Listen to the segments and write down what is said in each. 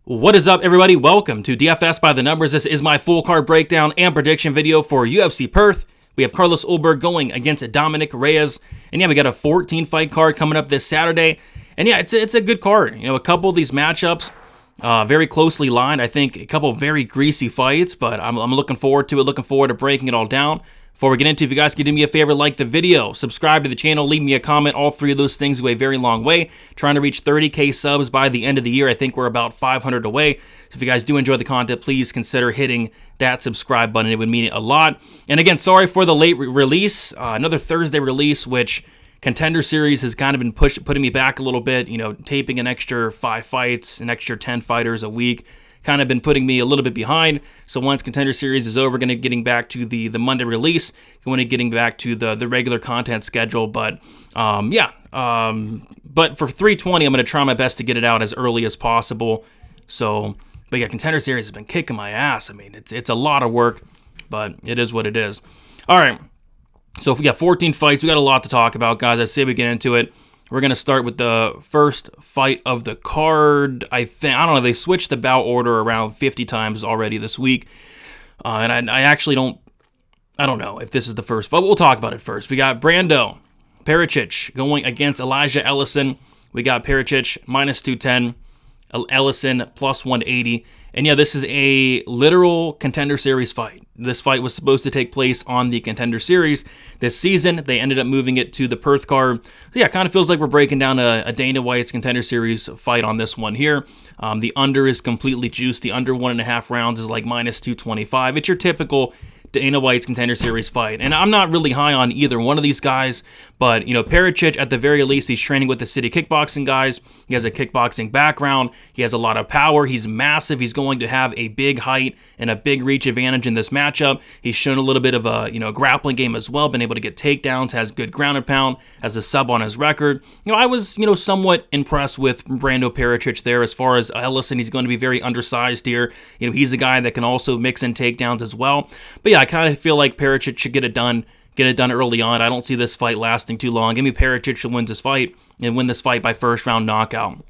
What is up, everybody? Welcome to DFS by the Numbers. This is my full card breakdown and prediction video for UFC Perth. We have Carlos Ulberg going against Dominick Reyes. And yeah, we got a 14-fight card coming up this Saturday. And yeah, it's a good card. You know, a couple of these matchups, very closely lined. I think a couple of very greasy fights, but I'm looking forward to it, looking forward to breaking it all down. Before we get into it, if you guys could do me a favor, like the video, subscribe to the channel, leave me a comment. All three of those things go a very long way. Trying to reach 30K subs by the end of the year. I think we're about 500 away. So if you guys do enjoy the content, please consider hitting that subscribe button. It would mean a lot. And again, sorry for the late release. Another Thursday release, which Contender Series has kind of been putting me back a little bit. You know, taping an extra 5 fights, an extra 10 fighters a week. Kind of been putting me a little bit behind. So once Contender Series is over, going to getting back to the Monday release, going to getting back to the regular content schedule. But but for 320, I'm going to try my best to get it out as early as possible. So, but yeah, Contender Series has been kicking my ass. I mean, it's a lot of work, but it is what it is. All right. So if we got 14 fights, we got a lot to talk about, guys. I say we get into it. We're going to start with the first fight of the card. I don't know, they switched the bout order around 50 times already this week. And I actually don't know if this is the first fight. We'll talk about it first. We got Brando Pericic going against Elijah Ellison. We got Pericic minus 210, Ellison plus 180. And yeah, this is a literal Contender Series fight. This fight was supposed to take place on the Contender Series this season. They ended up moving it to the Perth card. So yeah, it kind of feels like we're breaking down a Dana White's Contender Series fight on this one here. The under is completely juiced. The under 1.5 rounds is like minus 225. It's your typical Dana White's Contender Series fight. And I'm not really high on either one of these guys, but, you know, Pericic, at the very least, he's training with the City Kickboxing guys. He has a kickboxing background. He has a lot of power. He's massive. He's going to have a big height and a big reach advantage in this matchup. He's shown a little bit of a, grappling game as well, been able to get takedowns, has good ground and pound, has a sub on his record. I was, somewhat impressed with Brando Pericic there. As far as Ellison, he's going to be very undersized here. He's a guy that can also mix in takedowns as well. But yeah, I kind of feel like Pericic should get it done early on. I don't see this fight lasting too long. Give me Pericic to win this fight and win this fight by first round knockout.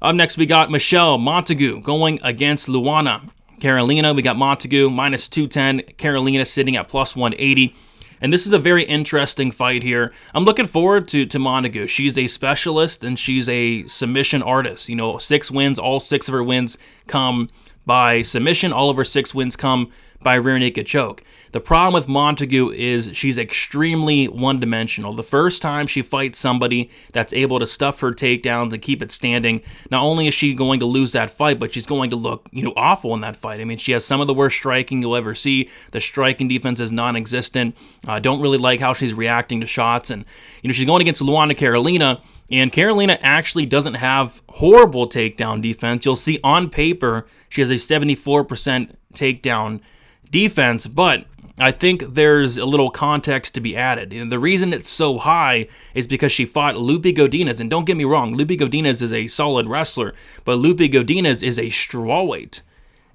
Up next, we got Michelle Montagu going against Luana Carolina. We got Montagu minus 210, Carolina sitting at plus 180. And this is a very interesting fight here. I'm looking forward to Montagu. She's a specialist and she's a submission artist. 6 wins, all 6 of her wins come by submission. All of her 6 wins come by rear naked choke. The problem with Montagu is she's extremely one-dimensional. The first time she fights somebody that's able to stuff her takedowns and keep it standing, not only is she going to lose that fight, but she's going to look, awful in that fight. I mean, she has some of the worst striking you'll ever see. The striking defense is non-existent. Don't really like how she's reacting to shots. And, she's going against Luana Carolina, and Carolina actually doesn't have horrible takedown defense. You'll see on paper she has a 74% takedown defense, but I think there's a little context to be added. And the reason it's so high is because she fought Lupe Godinez. And don't get me wrong, Lupe Godinez is a solid wrestler, but Lupe Godinez is a strawweight.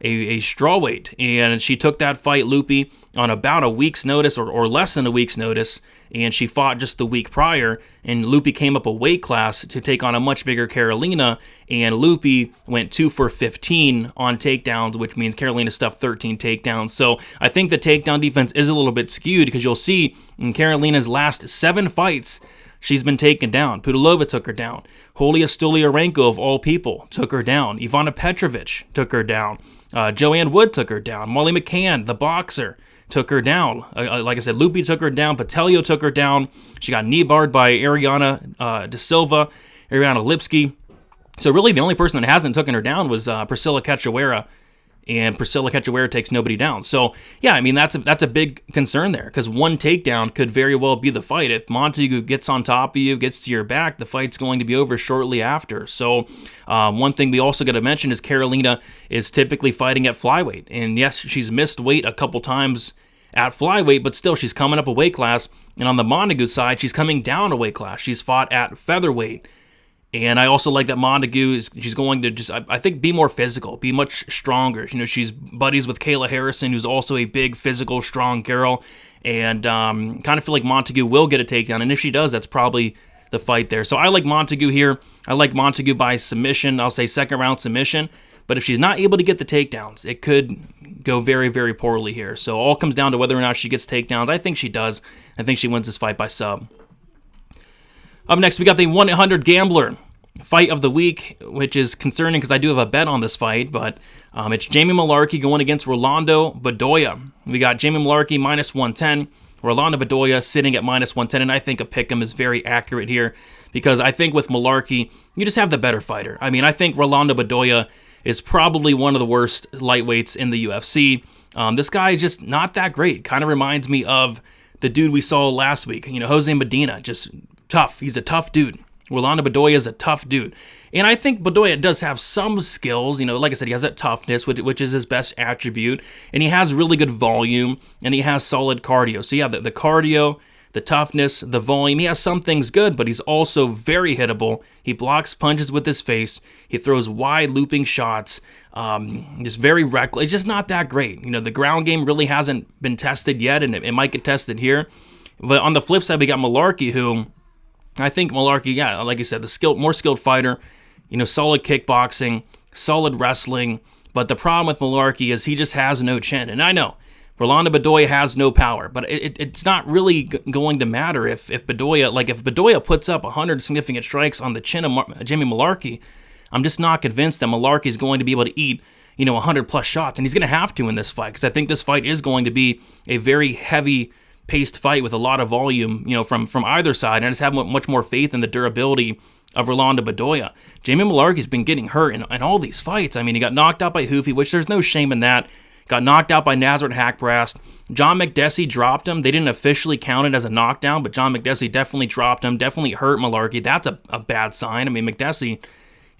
A strawweight. And she took that fight, Lupe, on about a week's notice or less than a week's notice. And she fought just the week prior, and Lupe came up a weight class to take on a much bigger Carolina, and Lupe went 2 for 15 on takedowns, which means Carolina stuffed 13 takedowns. So I think the takedown defense is a little bit skewed, because you'll see in Carolina's last 7 fights, she's been taken down. Pudilova took her down. Julia Stoliarenko, of all people, took her down. Ivana Petrovic took her down. Joanne Wood took her down. Molly McCann, the boxer, took her down. Like I said, Lupe took her down. Patelio took her down. She got knee-barred by Ariana Da Silva, Ariana Lipsky. So really the only person that hasn't taken her down was Priscilla Cachoeira, and Priscilla Cachoeira takes nobody down. So yeah, I mean, that's a big concern there, because one takedown could very well be the fight. If Montagu gets on top of you, gets to your back, the fight's going to be over shortly after. So one thing we also got to mention is Carolina is typically fighting at flyweight. And yes, she's missed weight a couple times at flyweight, but still she's coming up a weight class. And on the Montagu side, she's coming down a weight class. She's fought at featherweight. And I also like that Montagu she's going to just, I think, be more physical, be much stronger. She's buddies with Kayla Harrison, who's also a big, physical, strong girl. And kind of feel like Montagu will get a takedown. And if she does, that's probably the fight there. So I like Montague here. I like Montague by submission. I'll say second round submission. But if she's not able to get the takedowns, it could go very, very poorly here. So all comes down to whether or not she gets takedowns. I think she does. I think she wins this fight by sub. Up next, we got the 1-800 Gambler fight of the week, which is concerning because I do have a bet on this fight, but it's Jamie Mullarkey going against Rolando Bedoya. We got Jamie Mullarkey minus 110, Rolando Bedoya sitting at minus 110, and I think a pick'em is very accurate here because I think with Mullarkey, you just have the better fighter. I mean, I think Rolando Bedoya is probably one of the worst lightweights in the UFC. This guy is just not that great. Kind of reminds me of the dude we saw last week, Jose Medina, just tough. He's a tough dude. Rolando Bedoya is a tough dude. And I think Bedoya does have some skills. Like I said, he has that toughness, which is his best attribute. And he has really good volume, and he has solid cardio. So yeah, the cardio, the toughness, the volume, he has some things good, but he's also very hittable. He blocks punches with his face. He throws wide looping shots. Just very reckless. It's just not that great. The ground game really hasn't been tested yet, and it might get tested here. But on the flip side, we got Mullarkey, who I think Mullarkey, yeah, like I said, more skilled fighter, solid kickboxing, solid wrestling. But the problem with Mullarkey is he just has no chin. And I know Rolando Bedoya has no power, but it's not really going to matter if Bedoya puts up 100 significant strikes on the chin of Jamie Mullarkey. I'm just not convinced that Mullarkey is going to be able to eat 100 plus shots, and he's going to have to in this fight because I think this fight is going to be a very heavy paced fight with a lot of volume, from either side, and I just have much more faith in the durability of Rolando Bedoya. Jamie Mullarkey's been getting hurt in all these fights. I mean, he got knocked out by Hoofy, which there's no shame in that. Got knocked out by Nazareth Hackbrast. John McDessie dropped him. They didn't officially count it as a knockdown, but John McDessie definitely dropped him, definitely hurt Mullarkey. That's a bad sign. I mean, McDessie,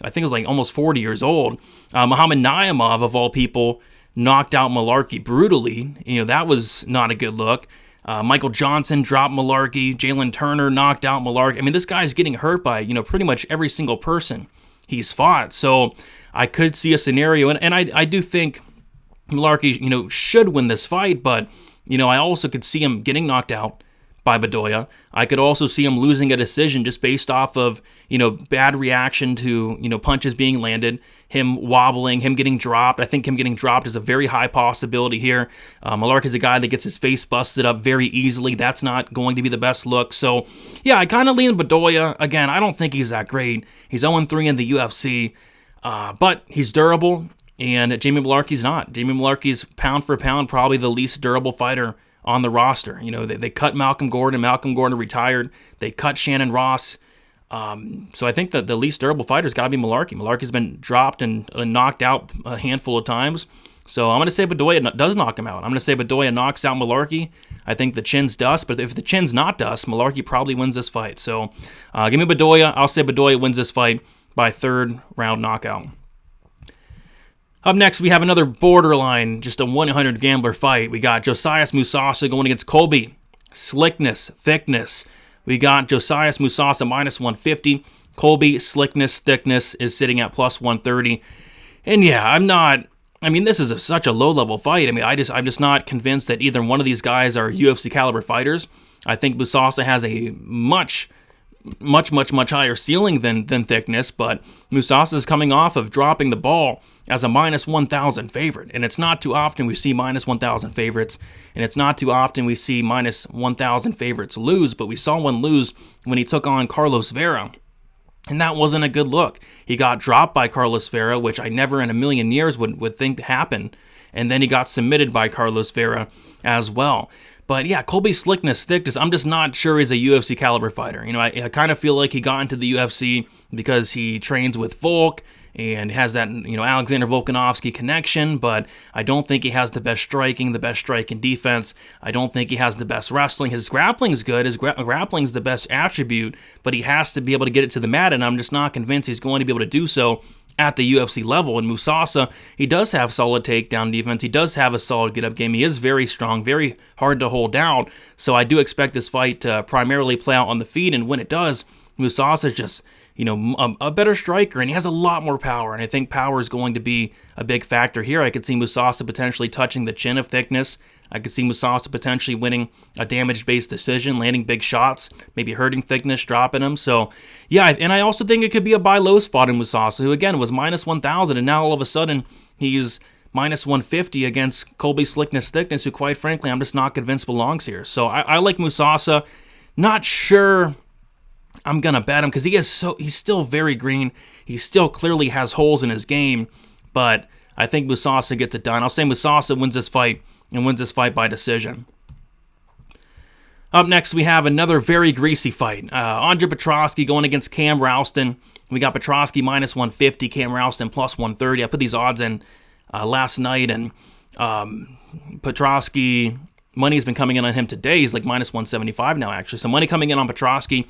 I think, was like almost 40 years old. Muhammad Naimov, of all people, knocked out Mullarkey brutally. That was not a good look. Michael Johnson dropped Mullarkey. Jalen Turner knocked out Mullarkey. I mean, this guy's getting hurt by, pretty much every single person he's fought. So I could see a scenario, and I do think Mullarkey, should win this fight, but, I also could see him getting knocked out by Bedoya. I could also see him losing a decision just based off of, bad reaction to, punches being landed, him wobbling, him getting dropped. I think him getting dropped is a very high possibility here. Mullarkey is a guy that gets his face busted up very easily. That's not going to be the best look. So, yeah, I kind of lean Bedoya. Again, I don't think he's that great. He's 0-3 in the UFC, but he's durable, and Jamie Mullarkey's not. Jamie Mullarkey's pound for pound probably the least durable fighter on the roster. They cut Malcolm Gordon. Malcolm Gordon retired. They cut Shannon Ross. So I think that the least durable fighter's got to be Mullarkey. Mullarkey's been dropped and knocked out a handful of times. So I'm going to say Bedoya does knock him out. I'm going to say Bedoya knocks out Mullarkey. I think the chin's dust, but if the chin's not dust, Mullarkey probably wins this fight. So give me Bedoya. I'll say Bedoya wins this fight by third round knockout. Up next, we have another borderline, just a 1-800 Gambler fight. We got Josias Musasa going against Colby Slickness, Thickness. We got Josias Musasa minus 150. Colby Slickness, Thickness is sitting at plus 130. And yeah, this is such a low-level fight. I'm just not convinced that either one of these guys are UFC caliber fighters. I think Musasa has a much higher ceiling than Thickness, but Musasa is coming off of dropping the ball as a minus 1,000 favorite, and it's not too often we see minus 1,000 favorites, and it's not too often we see minus 1,000 favorites lose, but we saw one lose when he took on Carlos Vera, and that wasn't a good look. He got dropped by Carlos Vera, which I never in a million years would think happened, and then he got submitted by Carlos Vera as well. But yeah, Colby Slickness, Thickness, I'm just not sure he's a UFC caliber fighter. I kind of feel like he got into the UFC because he trains with Volk and has that, Alexander Volkanovski connection, but I don't think he has the best striking defense. I don't think he has the best wrestling. His grappling is good. His grappling is the best attribute, but he has to be able to get it to the mat, and I'm just not convinced he's going to be able to do so at the UFC level. And Musasa, he does have solid takedown defense. He does have a solid get-up game. He is very strong, very hard to hold down. So I do expect this fight to primarily play out on the feet, and when it does, Musasa is just a better striker, and he has a lot more power, and I think power is going to be a big factor here. I could see Mousasi potentially touching the chin of thickness. I could see Mousasi potentially winning a damage-based decision, landing big shots, maybe hurting thickness, dropping him. So, yeah, and I also think it could be a buy low spot in Mousasi, who, again, was minus 1,000, and now all of a sudden he's minus 150 against Colby Slickness Thickness, who, quite frankly, I'm just not convinced belongs here. So I like Mousasi. Not sure I'm going to bet him because he's still very green. He still clearly has holes in his game, but I think Mousasi gets it done. I'll say Mousasi wins this fight and wins this fight by decision. Up next, we have another very greasy fight. Andre Petroski going against Cam Ralston. We got Petroski minus 150, Cam Ralston plus 130. I put these odds in last night, and Petroski, money's been coming in on him today. He's like minus 175 now, actually. So money coming in on Petroski.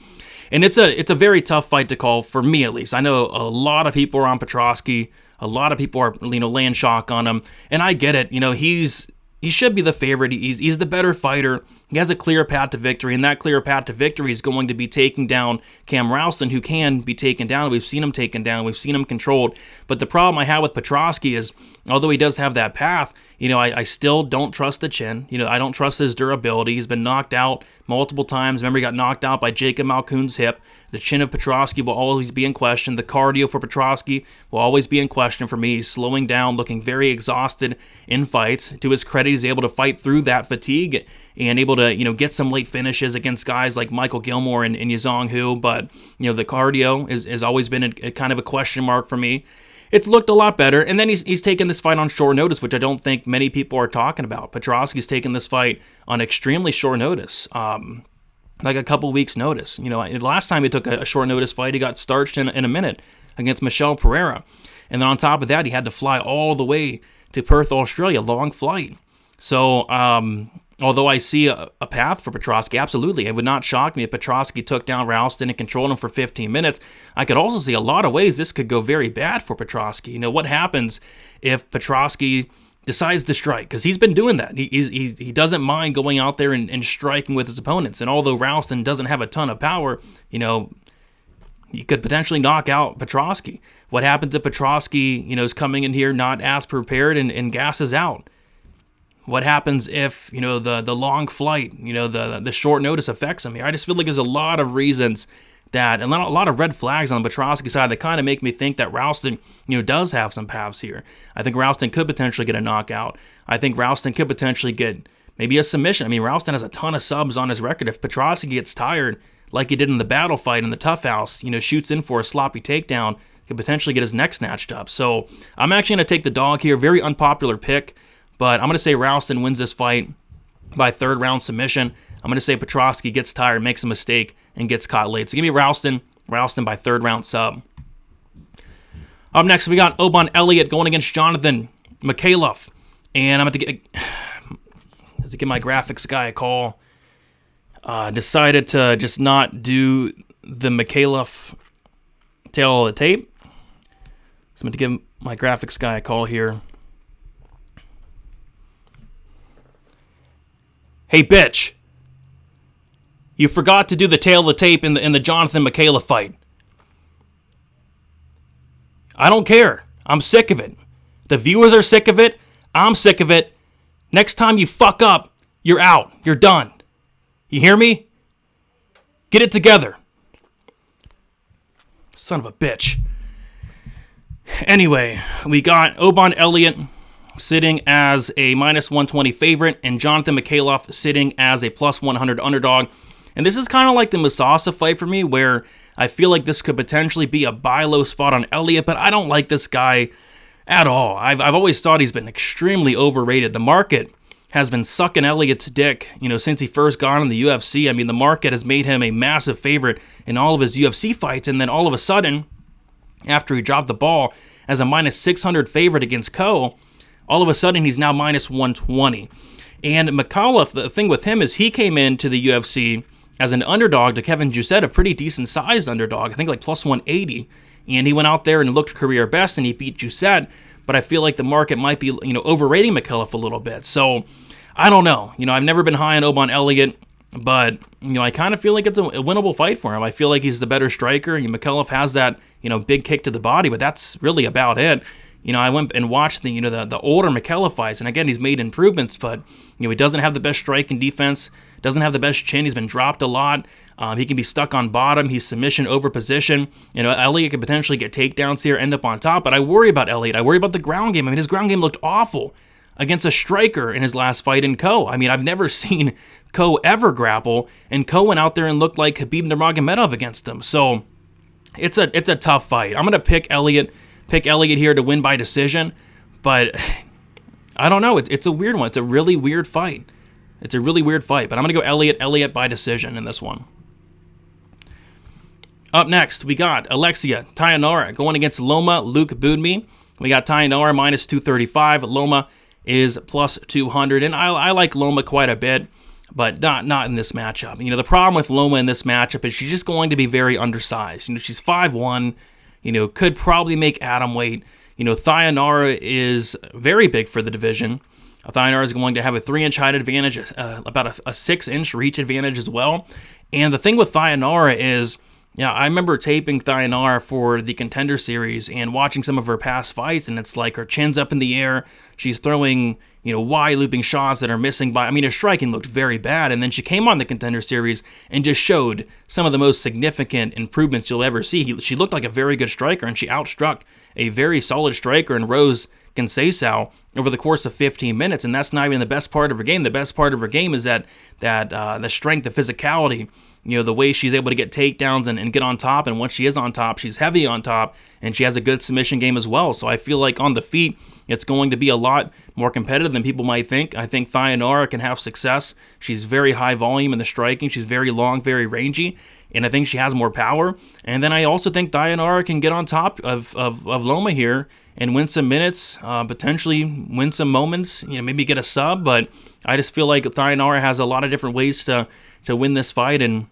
And it's a very tough fight to call, for me at least. I know a lot of people are on Petroski. A lot of people are, laying shock on him. And I get it. He should be the favorite. He's the better fighter. He has a clear path to victory, and that clear path to victory is going to be taking down Cam Ralston, who can be taken down. We've seen him taken down. We've seen him controlled. But the problem I have with Petroski is, although he does have that path, I still don't trust the chin. I don't trust his durability. He's been knocked out multiple times. Remember, he got knocked out by Jacob Malkoon's hip. The chin of Petroski will always be in question. The cardio for Petroski will always be in question for me. He's slowing down, looking very exhausted in fights. To his credit, he's able to fight through that fatigue and able to, get some late finishes against guys like Michael Gilmore and Yazong Hu. But, the cardio has always been a kind of a question mark for me. It's looked a lot better, and then he's taken this fight on short notice, which I don't think many people are talking about. Petroski's taken this fight on extremely short notice, like a couple weeks' notice. Last time he took a short notice fight, he got starched in a minute against Michel Pereira. And then on top of that, he had to fly all the way to Perth, Australia, long flight. So, although I see a path for Petroski, absolutely, it would not shock me if Petroski took down Ralston and controlled him for 15 minutes. I could also see a lot of ways this could go very bad for Petroski. What happens if Petroski decides to strike? Because he's been doing that. He doesn't mind going out there and striking with his opponents. And although Ralston doesn't have a ton of power, he could potentially knock out Petroski. What happens if Petroski, is coming in here not as prepared and gasses out? What happens if, the long flight, the short notice affects him here? I just feel like there's a lot of reasons that, and a lot of red flags on the Petroski side that kind of make me think that Ralston, does have some paths here. I think Ralston could potentially get a knockout. I think Ralston could potentially get maybe a submission. I mean, Ralston has a ton of subs on his record. If Petroski gets tired, like he did in the battle fight in the Tough House, shoots in for a sloppy takedown, could potentially get his neck snatched up. So I'm actually going to take the dog here. Very unpopular pick. But I'm going to say Ralston wins this fight by third round submission. I'm going to say Petroski gets tired, makes a mistake, and gets caught late. So give me Ralston by third round sub. Up next, we got Oban Elliott going against Jonathan Mikhailov. And I'm going to give my graphics guy a call. Decided to just not do the Mikhailov tail of the tape. So I'm going to give my graphics guy a call here. Hey, bitch, you forgot to do the tail of the tape in the Jonathan Mikhailov fight. I don't care. I'm sick of it. The viewers are sick of it. I'm sick of it. Next time you fuck up, you're out. You're done. You hear me? Get it together. Son of a bitch. Anyway, we got Oban Elliott sitting as a minus 120 favorite, and Jonathan Mikhailov sitting as a plus 100 underdog. And this is kind of like the Mousasi fight for me, where I feel like this could potentially be a buy low spot on Elliott, but I don't like this guy at all. I've always thought he's been extremely overrated. The market has been sucking Elliott's dick, since he first got in the UFC. I mean, the market has made him a massive favorite in all of his UFC fights, and then all of a sudden, after he dropped the ball as a minus 600 favorite against Ko, all of a sudden, he's now minus 120. And Mikhailov, the thing with him is he came into the UFC as an underdog to Kevin Jousset, a pretty decent-sized underdog, I think like plus 180. And he went out there and looked career best, and he beat Jousset. But I feel like the market might be, overrating Mikhailov a little bit. So, I don't know. I've never been high on Oban Elliott. But, I kind of feel like it's a winnable fight for him. I feel like he's the better striker. McAuliffe has that, big kick to the body, but that's really about it. I went and watched the older McAuliffe fights, and again, he's made improvements, but, he doesn't have the best striking defense, doesn't have the best chin. He's been dropped a lot. He can be stuck on bottom. He's submission over position. Elliott could potentially get takedowns here, end up on top, but I worry about Elliott. I worry about the ground game. His ground game looked awful against a striker in his last fight in Co. I've never seen Co ever grapple, and Co went out there and looked like Khabib Nurmagomedov against him. So it's a tough fight. I'm gonna pick Elliott here to win by decision, but I don't know. It's a weird one. It's a really weird fight. But I'm gonna go Elliott by decision in this one. Up next, we got Alexia Tayanara going against Loma Luke Budmi. We got Tayanara minus 235. Loma is plus 200, and I like Loma quite a bit, but not in this matchup. The problem with Loma in this matchup is she's just going to be very undersized. She's 5'1", could probably make atom weight. Tayanara is very big for the division. Tayanara is going to have a 3-inch height advantage, about a 6-inch reach advantage as well. And the thing with Tayanara is, I remember taping Tayanara for the Contender Series and watching some of her past fights, and it's like her chin's up in the air. She's throwing, wide looping shots that are missing by. Her striking looked very bad, and then she came on the Contender Series and just showed some of the most significant improvements you'll ever see. She looked like a very good striker, and she outstruck a very solid striker in Rose Conceição over the course of 15 minutes, and that's not even the best part of her game. The best part of her game is that the strength, the physicality, the way she's able to get takedowns and get on top, and once she is on top, she's heavy on top, and she has a good submission game as well. So I feel like on the feet, it's going to be a lot more competitive than people might think. I think Tayanara can have success. She's very high volume in the striking. She's very long, very rangy, and I think she has more power. And then I also think Tayanara can get on top of Loma here and win some minutes, potentially win some moments, maybe get a sub, but I just feel like Tayanara has a lot of different ways to win this fight and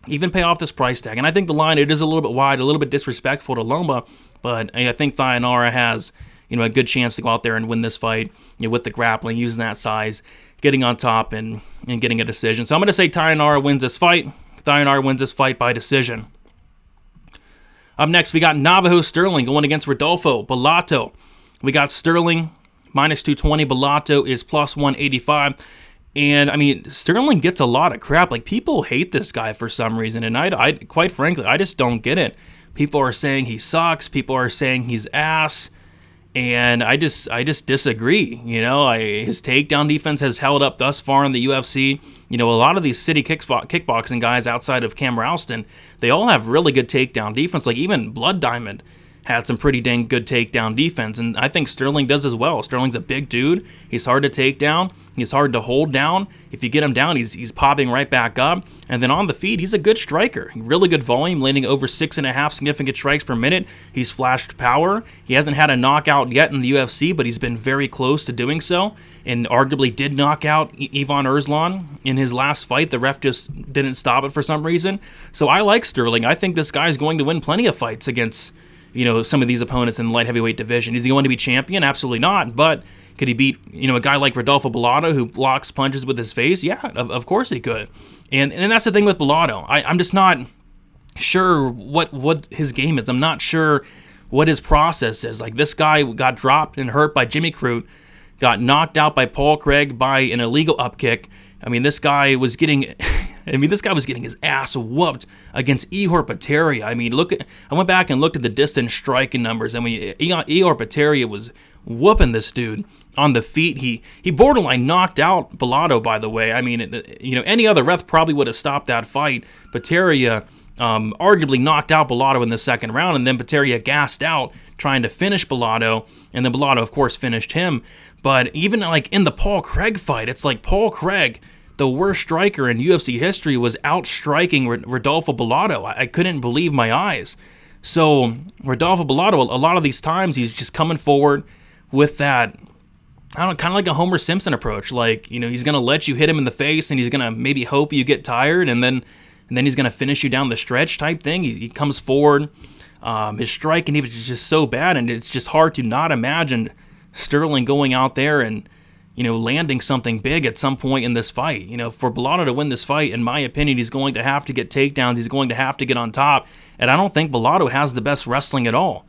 even pay off this price tag. And I think the line, it is a little bit wide, a little bit disrespectful to Loma, but I think Tayanara has, a good chance to go out there and win this fight, with the grappling, using that size, getting on top and getting a decision. So I'm going to say Tayanara wins this fight. Tayanara wins this fight by decision. Up next, we got Navajo Sterling going against Rodolfo Bellato. We got Sterling minus 220. Bellato is plus 185. And, Sterling gets a lot of crap. People hate this guy for some reason. And I quite frankly, I just don't get it. People are saying he sucks. People are saying he's ass. And I just disagree. His takedown defense has held up thus far in the UFC. A lot of these city kickboxing guys outside of Cam Ralston, they all have really good takedown defense. Like even Blood Diamond had some pretty dang good takedown defense, and I think Sterling does as well. Sterling's a big dude. He's hard to take down. He's hard to hold down. If you get him down, he's popping right back up. And then on the feet, he's a good striker. Really good volume, landing over 6.5 significant strikes per minute. He's flashed power. He hasn't had a knockout yet in the UFC, but he's been very close to doing so, and arguably did knock out Ivan Erslan in his last fight. The ref just didn't stop it for some reason. So I like Sterling. I think this guy's going to win plenty of fights against some of these opponents in the light heavyweight division. Is he going to be champion? Absolutely not. But could he beat, a guy like Rodolfo Bellato who blocks punches with his face? Yeah, of course he could. And that's the thing with Bellato. I'm just not sure what his game is. I'm not sure what his process is. Like, this guy got dropped and hurt by Jimmy Crute, got knocked out by Paul Craig by an illegal upkick. This guy was getting his ass whooped against Ihor Potieria. I went back and looked at the distance striking numbers. Ihor Potieria was whooping this dude on the feet. He borderline knocked out Bellato, by the way. Any other ref probably would have stopped that fight. Potieria arguably knocked out Bellato in the second round, and then Potieria gassed out trying to finish Bellato, and then Bellato, of course, finished him. But even in the Paul Craig fight, it's like Paul Craig, the worst striker in UFC history, was outstriking Rodolfo Bellato. I couldn't believe my eyes. So Rodolfo Bellato, a lot of these times, he's just coming forward with that, kind of like a Homer Simpson approach. He's going to let you hit him in the face, and he's going to maybe hope you get tired, and then he's going to finish you down the stretch type thing. He comes forward. His striking is just so bad, and it's just hard to not imagine Sterling going out there and landing something big at some point in this fight. For Bellato to win this fight, in my opinion, he's going to have to get takedowns. He's going to have to get on top. And I don't think Bellato has the best wrestling at all.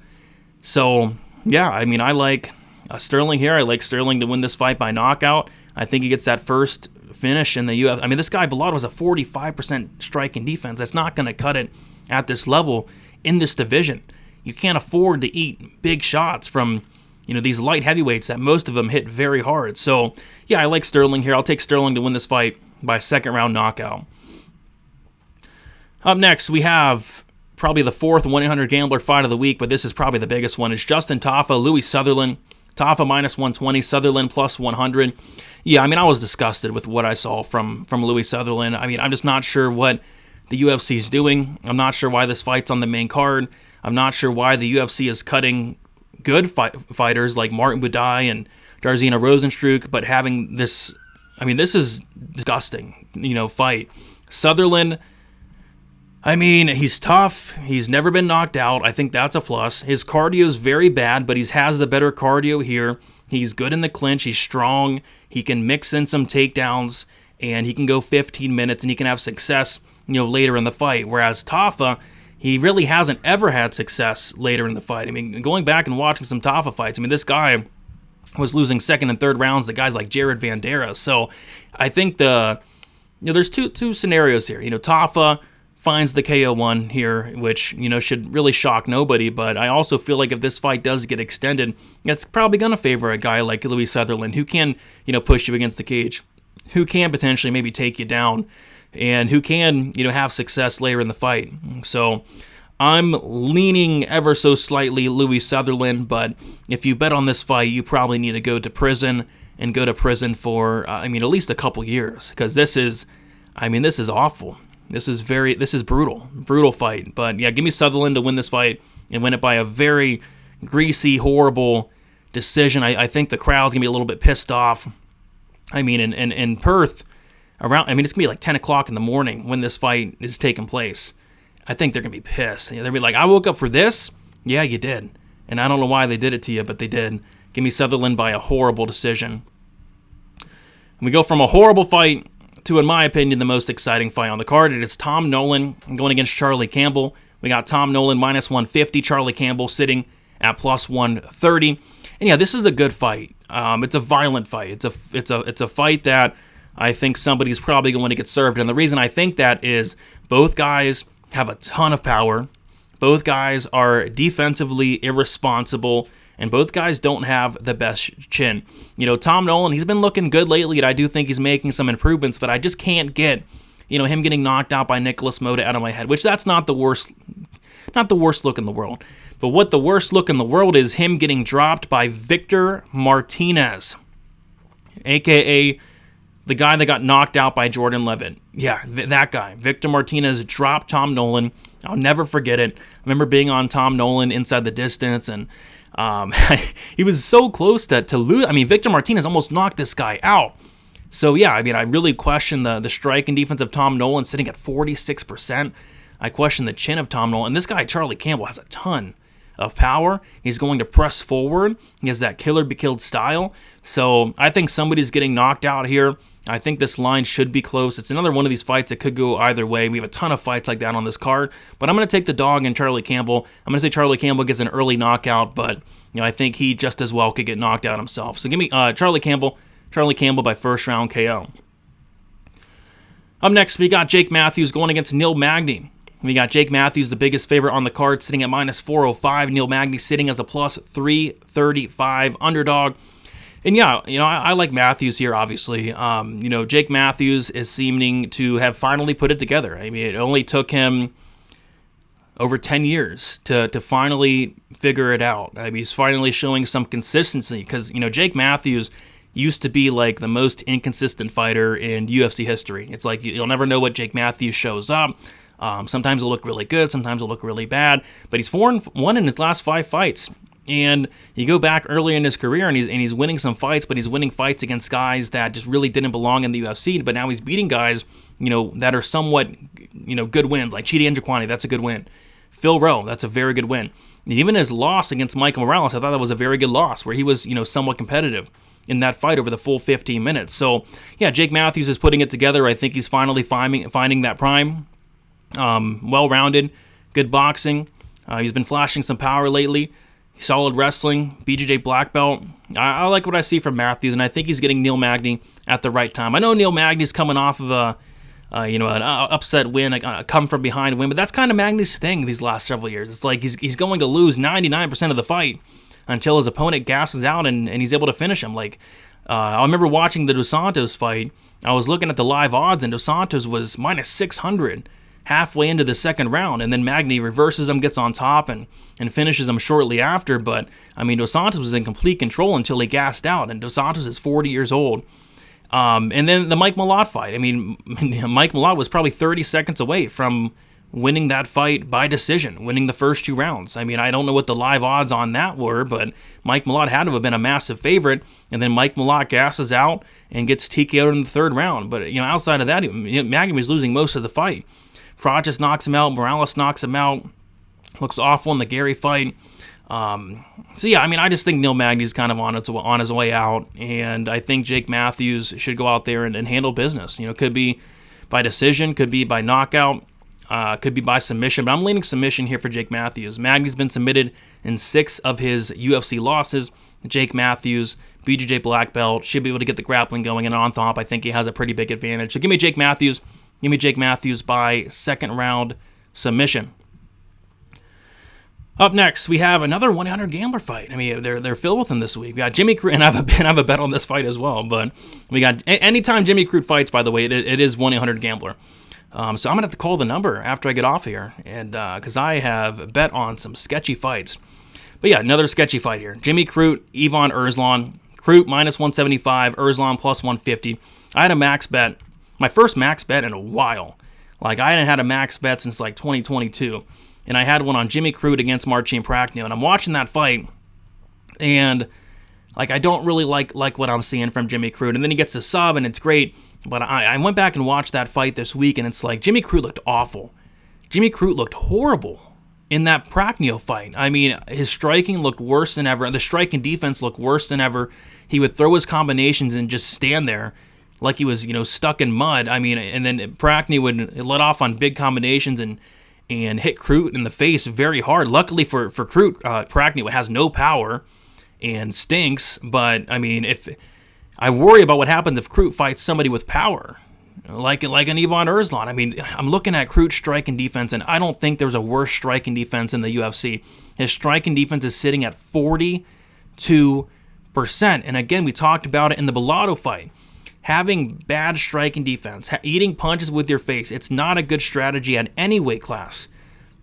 So, yeah, I like Sterling here. I like Sterling to win this fight by knockout. I think he gets that first finish in the UFC. This guy, Bellato, has a 45% striking defense. That's not going to cut it at this level in this division. You can't afford to eat big shots from these light heavyweights that most of them hit very hard. So, yeah, I like Sterling here. I'll take Sterling to win this fight by second round knockout. Up next, we have probably the fourth 1-800-GAMBLER fight of the week, but this is probably the biggest one. It's Justin Tafa, Louis Sutherland. Tafa minus 120, Sutherland plus 100. Yeah, I was disgusted with what I saw from Louis Sutherland. I'm just not sure what the UFC is doing. I'm not sure why this fight's on the main card. I'm not sure why the UFC is cutting good fighters like Martin Budai and Jairzinho Rozenstruik, but having this, this is disgusting, fight. Sutherland, he's tough. He's never been knocked out. I think that's a plus. His cardio is very bad, but he has the better cardio here. He's good in the clinch. He's strong. He can mix in some takedowns, and he can go 15 minutes, and he can have success, later in the fight. Whereas Tafa, he really hasn't ever had success later in the fight. Going back and watching some Tafa fights, this guy was losing second and third rounds to guys like Jared Vandera. So I think there's two scenarios here. Tafa finds the KO one here, which, should really shock nobody. But I also feel like if this fight does get extended, it's probably going to favor a guy like Louis Sutherland, who can, push you against the cage, who can potentially maybe take you down, and who can, have success later in the fight. So I'm leaning ever so slightly Louis Sutherland, but if you bet on this fight, you probably need to go to prison, and go to prison for, at least a couple years, because this is awful. This is brutal fight. But yeah, give me Sutherland to win this fight and win it by a very greasy, horrible decision. I think the crowd's gonna be a little bit pissed off. In Perth, it's gonna be like 10 o'clock in the morning when this fight is taking place. I think they're gonna be pissed. They'll be like, I woke up for this? Yeah, you did. And I don't know why they did it to you, but they did. Give me Sutherland by a horrible decision. And we go from a horrible fight to, in my opinion, the most exciting fight on the card. It is Tom Nolan going against Charlie Campbell. We got Tom Nolan minus 150, Charlie Campbell sitting at plus 130. And yeah, this is a good fight. It's a violent fight. It's a fight that I think somebody's probably going to get served. And the reason I think that is both guys have a ton of power. Both guys are defensively irresponsible, and both guys don't have the best chin. Tom Nolan, he's been looking good lately, and I do think he's making some improvements, but I just can't get, him getting knocked out by Nicholas Moda out of my head, which that's not the worst look in the world. But what the worst look in the world is him getting dropped by Victor Martinez, a.k.a. the guy that got knocked out by Jordan Levitt. Yeah, that guy. Victor Martinez dropped Tom Nolan. I'll never forget it. I remember being on Tom Nolan Inside the Distance, and he was so close to lose. Victor Martinez almost knocked this guy out. So, yeah, I really question the strike and defense of Tom Nolan sitting at 46%. I question the chin of Tom Nolan. And this guy, Charlie Campbell, has a ton of power. He's going to press forward. He has that killer be killed style. So I think somebody's getting knocked out here. I think this line should be close. It's another one of these fights that could go either way. We have a ton of fights like that on this card, but I'm going to take the dog and Charlie Campbell. I'm going to say Charlie Campbell gets an early knockout, but I think he just as well could get knocked out himself. So give me Charlie Campbell by first round KO. Up next, we got Jake Matthews going against Neil Magny. We got Jake Matthews, the biggest favorite on the card, sitting at minus 405. Neil Magny sitting as a plus 335 underdog. And yeah, I like Matthews here, obviously. Jake Matthews is seeming to have finally put it together. It only took him over 10 years to finally figure it out. He's finally showing some consistency because, Jake Matthews used to be like the most inconsistent fighter in UFC history. It's like you'll never know what Jake Matthews shows up. Sometimes it'll look really good, sometimes it'll look really bad, but he's 4-1 in his last 5 fights. And you go back earlier in his career, and he's winning some fights, but he's winning fights against guys that just really didn't belong in the UFC. But now he's beating guys, that are somewhat, good wins, like Chidi Njokuani. That's a good win. Phil Rowe, that's a very good win. And even his loss against Michael Morales, I thought that was a very good loss, where he was, somewhat competitive in that fight over the full 15 minutes. So, yeah, Jake Matthews is putting it together. I think he's finally finding that prime. Well-rounded, good boxing. He's been flashing some power lately. Solid wrestling, BJJ black belt. I like what I see from Matthews, and I think he's getting Neil Magny at the right time. I know Neil Magny's coming off of an upset win, a come-from-behind win, but that's kind of Magny's thing these last several years. It's like he's going to lose 99% of the fight until his opponent gasses out and he's able to finish him. I remember watching the Dos Santos fight. I was looking at the live odds, and Dos Santos was minus 600 halfway into the second round, and then Magny reverses him, gets on top, and finishes him shortly after. But, Dos Santos was in complete control until he gassed out, and Dos Santos is 40 years old. And then the Mike Malott fight. Mike Malott was probably 30 seconds away from winning that fight by decision, winning the first 2 rounds. I don't know what the live odds on that were, but Mike Malott had to have been a massive favorite, and then Mike Malott gasses out and gets TKO'd in the third round. But, outside of that, Magny was losing most of the fight. Fraches knocks him out. Morales knocks him out. Looks awful in the Gary fight. I just think Neil Magny's kind of on his way out, and I think Jake Matthews should go out there and handle business. Could be by decision, could be by knockout, could be by submission, but I'm leaning submission here for Jake Matthews. Magny's been submitted in 6 of his UFC losses. Jake Matthews, BJJ black belt, should be able to get the grappling going, and on top, I think he has a pretty big advantage. So give me Jake Matthews. Give me Jake Matthews by second round submission. Up next, we have another 1-800 gambler fight. They're filled with them this week. We got Jimmy Crute, and I have a bet on this fight as well. But we got anytime Jimmy Crute fights, by the way, it is 1-800 gambler. So I'm gonna have to call the number after I get off here, and because I have bet on some sketchy fights. But yeah, another sketchy fight here. Jimmy Crute, Ivan Erzlan. Crute minus 175, Erzlan plus 150. I had a max bet. My first max bet in a while. I hadn't had a max bet since 2022. And I had one on Jimmy Crute against Marcin Prachnio. And I'm watching that fight, and I don't really like what I'm seeing from Jimmy Crute. And then he gets a sub, and it's great. But I went back and watched that fight this week, and it's Jimmy Crute looked awful. Jimmy Crute looked horrible in that Prachnio fight. His striking looked worse than ever. The striking defense looked worse than ever. He would throw his combinations and just stand there like he was, stuck in mud. And then Prachnio would let off on big combinations and hit Crute in the face very hard. Luckily for Crute, Prachnio has no power and stinks. But if I worry about what happens if Crute fights somebody with power, like an Ivan Erzlan. I'm looking at Crute's striking defense, and I don't think there's a worse striking defense in the UFC. His striking defense is sitting at 42%. And again, we talked about it in the Bellato fight. Having bad striking defense, eating punches with your face, it's not a good strategy at any weight class.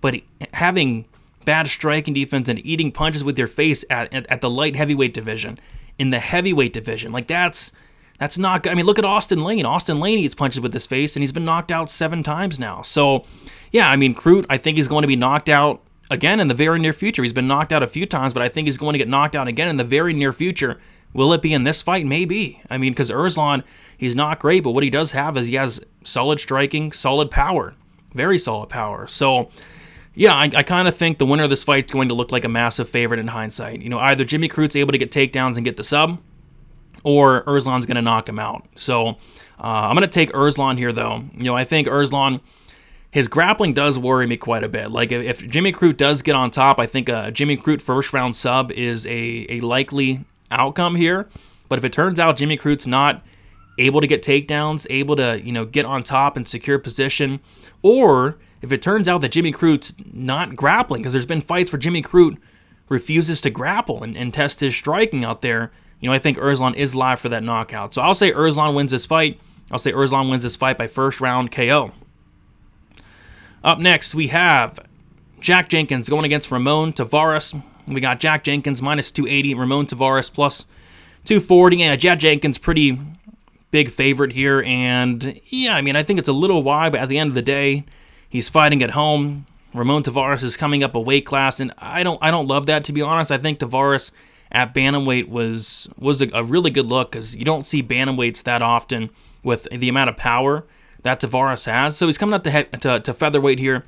But having bad striking defense and eating punches with your face at the light heavyweight division, in the heavyweight division, that's not good. Look at Austin Lane. Austin Lane eats punches with his face, and he's been knocked out 7 times now. So, yeah, Crute, I think he's going to be knocked out again in the very near future. He's been knocked out a few times, but I think he's going to get knocked out again in the very near future. Will it be in this fight? Maybe. Because Erzlan, he's not great, but what he does have is he has solid striking, solid power, very solid power. So, yeah, I kind of think the winner of this fight is going to look like a massive favorite in hindsight. Either Jimmy Crute's able to get takedowns and get the sub, or Erzlan's going to knock him out. So, I'm going to take Erzlan here, though. I think Erzlan, his grappling does worry me quite a bit. If Jimmy Crute does get on top, I think a Jimmy Crute first-round sub is a likely outcome here. But if it turns out Jimmy Crute's not able to get takedowns, able to get on top and secure position, or if it turns out that Jimmy Crute's not grappling, because there's been fights where Jimmy Crute refuses to grapple and test his striking out there, I think Erzlan is live for that knockout. So I'll say Erzlan wins this fight. I'll say Erzlan wins this fight by first round KO. Up next, we have Jack Jenkins going against Ramon Tavares. We got Jack Jenkins minus 280, Ramon Tavares plus 240. Yeah, Jack Jenkins pretty big favorite here, and yeah, I think it's a little wide, but at the end of the day, he's fighting at home. Ramon Tavares is coming up a weight class, and I don't love that, to be honest. I think Tavares at bantamweight was a really good look, because you don't see bantamweights that often with the amount of power that Tavares has. So he's coming up to featherweight here,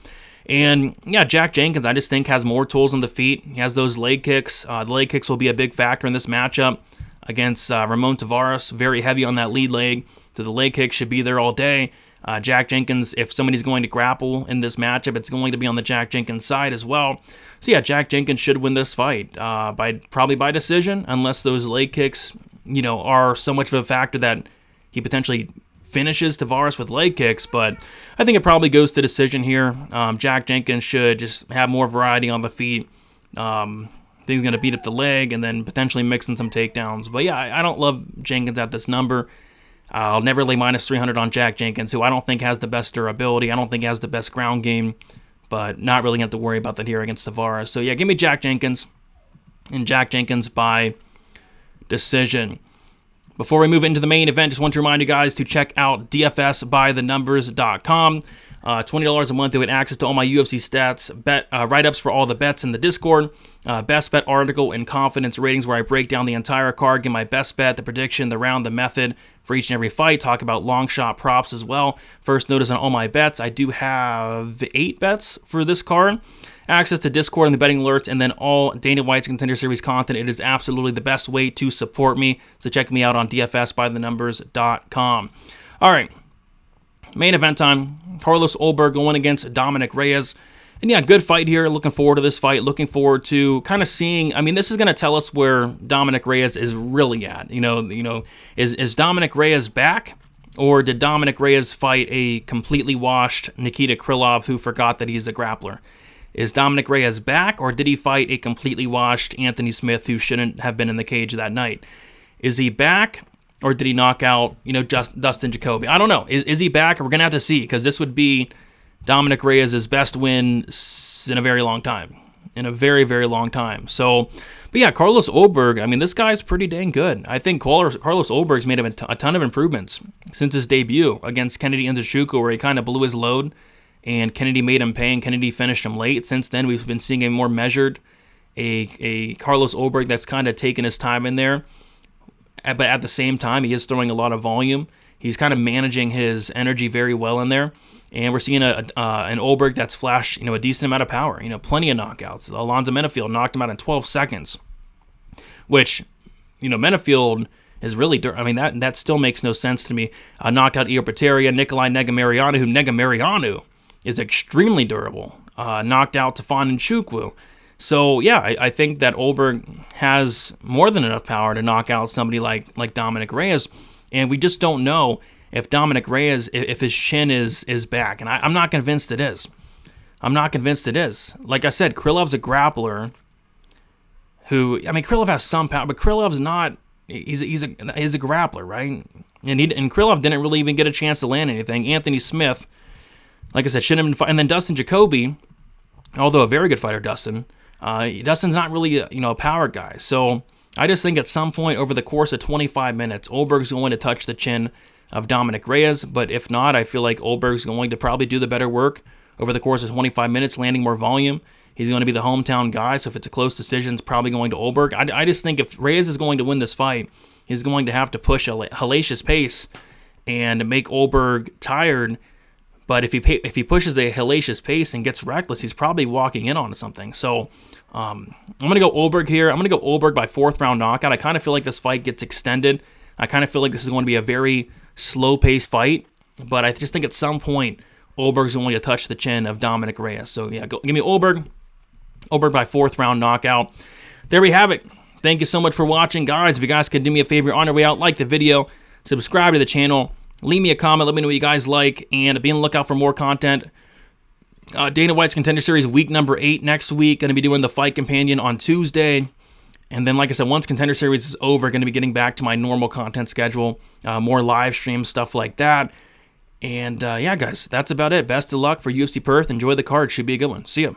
And yeah, Jack Jenkins, I just think has more tools on the feet. He has those leg kicks. The leg kicks will be a big factor in this matchup against Ramon Tavares. Very heavy on that lead leg, so the leg kicks should be there all day. Jack Jenkins, if somebody's going to grapple in this matchup, it's going to be on the Jack Jenkins side as well. So yeah, Jack Jenkins should win this fight probably by decision, unless those leg kicks, are so much of a factor that he potentially finishes Tavares with leg kicks. But I think it probably goes to decision here. Jack Jenkins should just have more variety on the feet. I think he's going to beat up the leg and then potentially mix in some takedowns. But yeah, I don't love Jenkins at this number. I'll never lay minus 300 on Jack Jenkins, who I don't think has the best durability. I don't think has the best ground game, but not really have to worry about that here against Tavares. So yeah, give me Jack Jenkins, and Jack Jenkins by decision. Before we move into the main event, just want to remind you guys to check out dfsbythenumbers.com. $20 a month, they get access to all my UFC stats, write-ups for all the bets in the Discord, best bet article, and confidence ratings where I break down the entire card, give my best bet, the prediction, the round, the method for each and every fight, talk about long shot props as well. First notice on all my bets, I do have 8 bets for this card. Access to Discord and the betting alerts, and then all Dana White's Contender Series content. It is absolutely the best way to support me, so check me out on dfsbythenumbers.com. All right. Main event time, Carlos Ulberg going against Dominick Reyes. And yeah, good fight here. Looking forward to this fight. Looking forward to kind of seeing, this is going to tell us where Dominick Reyes is really at. Is Dominick Reyes back? Or did Dominick Reyes fight a completely washed Nikita Krylov who forgot that he's a grappler? Is Dominick Reyes back, or did he fight a completely washed Anthony Smith who shouldn't have been in the cage that night? Is he back? Or did he knock out, Dustin Jacoby? I don't know. Is he back? We're going to have to see, because this would be Dominick Reyes' best win in a very long time. In a very, very long time. So, but yeah, Carlos Ulberg, this guy's pretty dang good. I think Carlos Ulberg's made a ton of improvements since his debut against Kennedy Nzechukwu, where he kind of blew his load, and Kennedy made him pay, and Kennedy finished him late. Since then, we've been seeing a more measured, a Carlos Ulberg that's kind of taken his time in there. But at the same time, he is throwing a lot of volume. He's kind of managing his energy very well in there. And we're seeing an Ulberg that's flashed, a decent amount of power. Plenty of knockouts. Alonzo Menafield knocked him out in 12 seconds. Which, Menafield is really... that still makes no sense to me. Knocked out Iorpateria, Nikolai Negumereanu, who Negumereanu is extremely durable. Knocked out Tafon Nchukwu. So, yeah, I think that Ulberg has more than enough power to knock out somebody like Dominick Reyes, and we just don't know if Dominick Reyes, if his chin is back, and I'm not convinced it is. I'm not convinced it is. Like I said, Krylov's a grappler who, Krylov has some power, but Krylov's not, he's a grappler, right? And Krylov didn't really even get a chance to land anything. Anthony Smith, like I said, shouldn't have been, and then Dustin Jacoby, although a very good fighter, Dustin's not really a power guy. So I just think at some point over the course of 25 minutes, Ulberg's going to touch the chin of Dominick Reyes. But if not, I feel like Ulberg's going to probably do the better work over the course of 25 minutes, landing more volume. He's going to be the hometown guy, so if it's a close decision, it's probably going to Ulberg. I just think if Reyes is going to win this fight, he's going to have to push a hellacious pace and make Ulberg tired. But if he pushes a hellacious pace and gets reckless, he's probably walking in on something. So I'm going to go Ulberg here. I'm going to go Ulberg by 4th round knockout. I kind of feel like this fight gets extended. I kind of feel like this is going to be a very slow-paced fight. But I just think at some point, Ulberg's going to touch the chin of Dominick Reyes. So yeah, give me Ulberg. Ulberg by 4th round knockout. There we have it. Thank you so much for watching, guys. If you guys could do me a favor on your way out, like the video, subscribe to the channel, leave me a comment, let me know what you guys like, and be on the lookout for more content. Dana White's Contender Series week number 8 next week. Going to be doing the Fight Companion on Tuesday. And then, like I said, once Contender Series is over, going to be getting back to my normal content schedule, more live streams, stuff like that. And yeah, guys, that's about it. Best of luck for UFC Perth. Enjoy the card. Should be a good one. See ya.